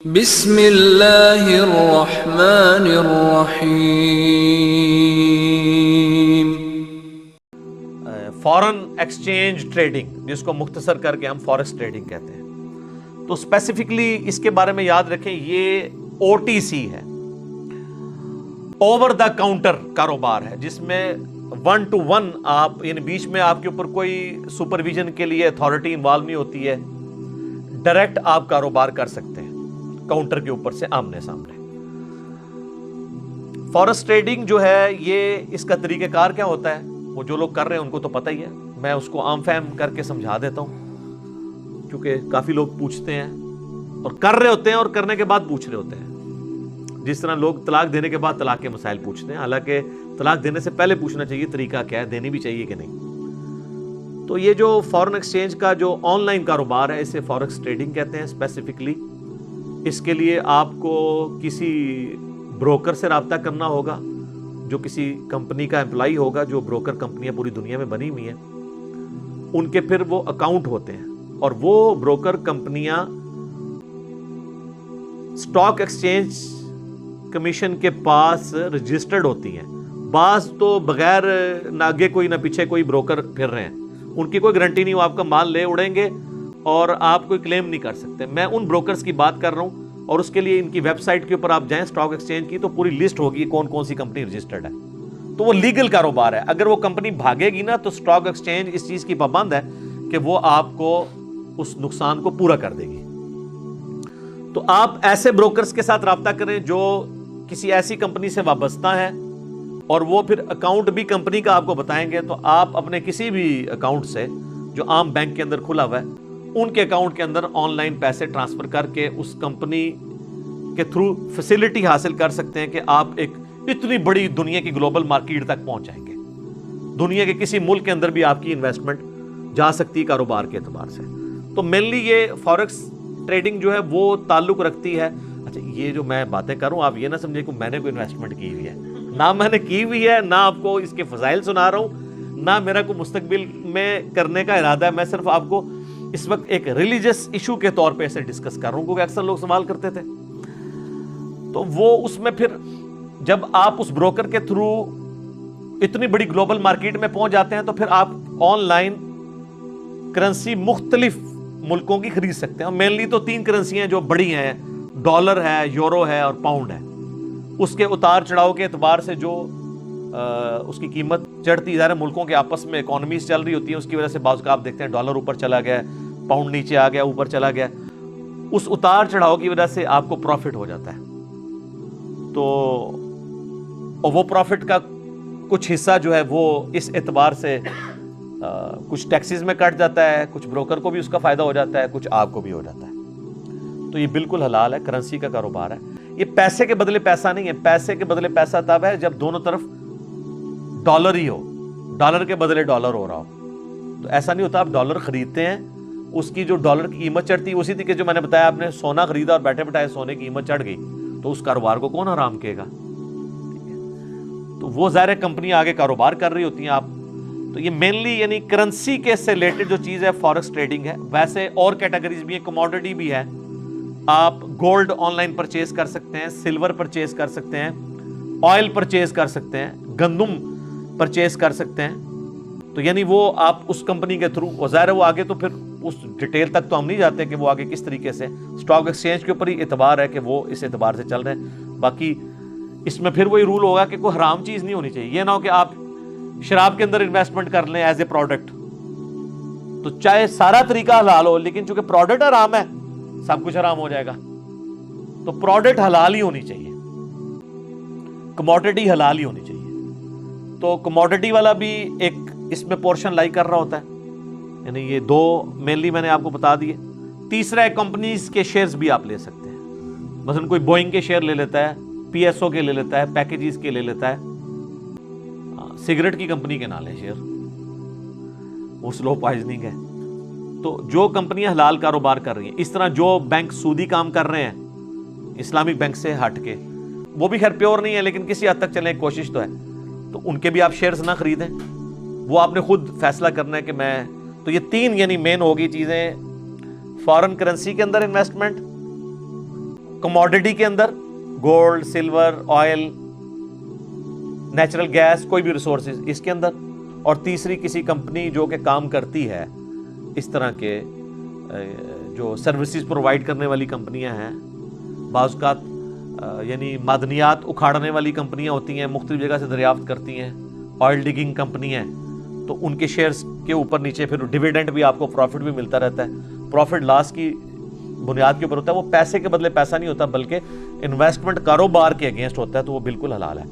بسم اللہ الرحمن الرحیم۔ فارن ایکسچینج ٹریڈنگ، جس کو مختصر کر کے ہم فوریکس ٹریڈنگ کہتے ہیں، تو اسپیسیفکلی اس کے بارے میں یاد رکھیں، یہ OTC ہے، اوور دا کاؤنٹر کاروبار ہے، جس میں 1 to 1 آپ یعنی بیچ میں آپ کے اوپر کوئی سپرویژن کے لیے اتھارٹی انوالو نہیں ہوتی ہے، ڈائریکٹ آپ کاروبار کر سکتے ہیں کاؤنٹر کے اوپر سے آمنے سامنے۔ فوریکس ٹریڈنگ جو ہے، یہ اس کا طریقہ کار کیا ہوتا ہے، وہ جو لوگ کر رہے ہیں ان کو تو پتہ ہی ہے، میں اس کو عام فہم کر کے سمجھا دیتا ہوں، کیونکہ کافی لوگ پوچھتے ہیں اور کر رہے ہوتے ہیں اور کرنے کے بعد پوچھ رہے ہوتے ہیں، جس طرح لوگ طلاق دینے کے بعد طلاق کے مسائل پوچھتے ہیں، حالانکہ طلاق دینے سے پہلے پوچھنا چاہیے طریقہ کیا ہے، دینی بھی چاہیے کہ نہیں۔ تو یہ جو فارن ایکسچینج کا جو آن لائن کاروبار ہے، اسے فوریکس ٹریڈنگ کہتے ہیں اسپیسیفکلی۔ اس کے لیے آپ کو کسی بروکر سے رابطہ کرنا ہوگا، جو کسی کمپنی کا امپلائی ہوگا، جو بروکر کمپنیاں پوری دنیا میں بنی ہوئی ہیں، ان کے پھر وہ اکاؤنٹ ہوتے ہیں، اور وہ بروکر کمپنیاں اسٹاک ایکسچینج کمیشن کے پاس رجسٹرڈ ہوتی ہیں۔ بعض تو بغیر نہ آگے کوئی نہ پیچھے کوئی بروکر پھر رہے ہیں، ان کی کوئی گارنٹی نہیں، وہ آپ کا مال لے اڑیں گے اور آپ کوئی کلیم نہیں کر سکتے۔ میں ان بروکرز کی بات کر رہا ہوں، اور اس کے لیے ان کی ویب سائٹ کے اوپر آپ جائیں اسٹاک ایکسچینج کی، تو پوری لسٹ ہوگی کون کون سی کمپنی رجسٹرڈ ہے، تو وہ لیگل کاروبار ہے۔ اگر وہ کمپنی بھاگے گی نا، تو اسٹاک ایکسچینج اس چیز کی پابند ہے کہ وہ آپ کو اس نقصان کو پورا کر دے گی۔ تو آپ ایسے بروکرز کے ساتھ رابطہ کریں جو کسی ایسی کمپنی سے وابستہ ہیں، اور وہ پھر اکاؤنٹ بھی کمپنی کا آپ کو بتائیں گے، تو آپ اپنے کسی بھی اکاؤنٹ سے جو عام بینک کے اندر کھلا ہوا ہے، ان کے اکاؤنٹ کے اندر آن لائن پیسے ٹرانسفر کر کے اس کمپنی کے تھرو فیسلٹی حاصل کر سکتے ہیں کہ آپ ایک اتنی بڑی دنیا کی گلوبل مارکیٹ تک پہنچ جائیں گے۔ دنیا کے کسی ملک کے اندر بھی آپ کی انویسٹمنٹ جا سکتی ہے کاروبار کے اعتبار سے۔ تو مینلی یہ فوریکس ٹریڈنگ جو ہے وہ تعلق رکھتی ہے۔ اچھا، یہ جو میں باتیں کروں، آپ یہ نہ سمجھیں کہ میں نے کوئی انویسٹمنٹ کی ہوئی ہے، نہ میں نے کی ہوئی ہے، نہ آپ کو اس کے فضائل سنا رہا ہوں، نہ میرا کوئی مستقبل میں کرنے کا ارادہ ہے۔ میں صرف آپ کو اس وقت ایک ریلیجس ایشو کے طور پہ اسے ڈسکس کر رہا ہوں، کیونکہ اکثر لوگ سوال کرتے تھے۔ تو وہ اس میں پھر جب آپ اس بروکر کے تھرو اتنی بڑی گلوبل مارکیٹ میں پہنچ جاتے ہیں، تو پھر آپ آن لائن کرنسی مختلف ملکوں کی خرید سکتے ہیں۔ مینلی تو 3 کرنسی ہیں جو بڑی ہیں، ڈالر ہے، یورو ہے اور پاؤنڈ ہے۔ اس کے اتار چڑھاؤ کے اعتبار سے جو اس کی قیمت چڑھتی ہے، ملکوں کے آپس میں اکانومیز چل رہی ہوتی ہیں، اس کی وجہ سے بعض کا آپ دیکھتے ہیں ڈالر اوپر چلا گیا، پاؤنڈ نیچے آ گیا، اوپر چلا گیا۔ اس اتار چڑھاؤ کی وجہ سے آپ کو پروفٹ ہو جاتا ہے، تو وہ پروفٹ کا کچھ حصہ جو ہے وہ اس اعتبار سے کچھ ٹیکسز میں کٹ جاتا ہے، کچھ بروکر کو بھی اس کا فائدہ ہو جاتا ہے، کچھ آپ کو بھی ہو جاتا ہے۔ تو یہ بالکل حلال ہے، کرنسی کا کاروبار ہے۔ یہ پیسے کے بدلے پیسہ نہیں ہے، پیسے کے بدلے پیسہ تب ہے جب دونوں طرف ڈالر ہی ہو، ڈالر کے بدلے ڈالر ہو رہا ہو۔ تو ایسا نہیں ہوتا آپ ڈالر خریدتے ہیں، اس کی جو ڈالر کی قیمت چڑھتی ہے، اسی طریقے جو میں نے بتایا، آپ نے سونا خریدا اور بیٹھے بٹھائے سونے کی قیمت چڑھ گئی، تو اس کاروبار کو کون حرام کہے گا؟ تو وہ ظاہر کمپنی آگے کاروبار کر رہی ہوتی ہیں آپ۔ تو یہ مینلی یعنی کرنسی کے سے ریلیٹڈ جو چیز ہے فوریکس ٹریڈنگ ہے۔ ویسے اور کیٹیگریز بھی ہیں، کموڈٹی بھی ہے، آپ گولڈ آن لائن پرچیز کر سکتے ہیں، سلور پرچیز کر سکتے ہیں، آئل پرچیز کر سکتے ہیں، گندم پرچیز کر سکتے ہیں۔ تو یعنی وہ آپ اس کمپنی کے تھرو، ظاہر ہے وہ آگے تو پھر اس ڈیٹیل تک تو ہم نہیں جاتے کہ وہ آگے کس طریقے سے، اسٹاک ایکسچینج کے اوپر ہی اعتبار ہے کہ وہ اس اعتبار سے چل رہے ہیں۔ باقی اس میں پھر وہی رول ہوگا کہ کوئی حرام چیز نہیں ہونی چاہیے۔ یہ نہ ہو کہ آپ شراب کے اندر انویسٹمنٹ کر لیں ایز اے پروڈکٹ، تو چاہے سارا طریقہ حلال ہو، لیکن چونکہ پروڈکٹ حرام ہے، سب کچھ حرام ہو جائے گا۔ تو پروڈکٹ حلال ہی ہونی چاہیے، کموڈٹی حلال ہی ہونی چاہیے۔ تو کموڈٹی والا بھی ایک اس میں پورشن لائی کر رہا ہوتا ہے، یعنی یہ 2 مینلی میں نے آپ کو بتا دیے۔ تیسرا ہے کمپنیز کے شیئرز بھی آپ لے سکتے ہیں، مثلا کوئی بوئنگ کے شیئر لے لیتا ہے، PSO کے لے لیتا ہے، پیکیجز کے لے لیتا ہے۔ سگریٹ کی کمپنی کے نہ لیں شیئر، وہ سلو پوائزننگ ہے۔ تو جو کمپنیاں حلال کاروبار کر رہی ہیں، اس طرح جو بینک سودی کام کر رہے ہیں اسلامک بینک سے ہٹ کے، وہ بھی خیر پیور نہیں ہے، لیکن کسی حد تک چلیں کوشش تو ہے، تو ان کے بھی آپ شیئرز نہ خریدیں، وہ آپ نے خود فیصلہ کرنا ہے کہ میں۔ تو یہ 3 یعنی مین ہوگی چیزیں، فارن کرنسی کے اندر انویسٹمنٹ، کموڈٹی کے اندر gold, silver, oil, natural gas, کوئی بھی ریسورسز اس کے اندر، اور تیسری کسی کمپنی جو کہ کام کرتی ہے اس طرح کے جو سروسز پرووائڈ کرنے والی کمپنیاں ہیں، بعض اوقات یعنی معدنیات اکھاڑنے والی کمپنیاں ہوتی ہیں، مختلف جگہ سے دریافت کرتی ہیں، آئل ڈگنگ کمپنی ہیں، تو ان کے شیئرز کے اوپر نیچے پھر ڈیویڈنڈ بھی آپ کو پروفٹ بھی ملتا رہتا ہے. پروفٹ لاس کی بنیاد کے اوپر ہوتا ہے، وہ پیسے کے بدلے پیسہ نہیں ہوتا بلکہ انویسٹمنٹ کاروبار کے اگینسٹ ہوتا ہے، تو وہ بالکل حلال ہے.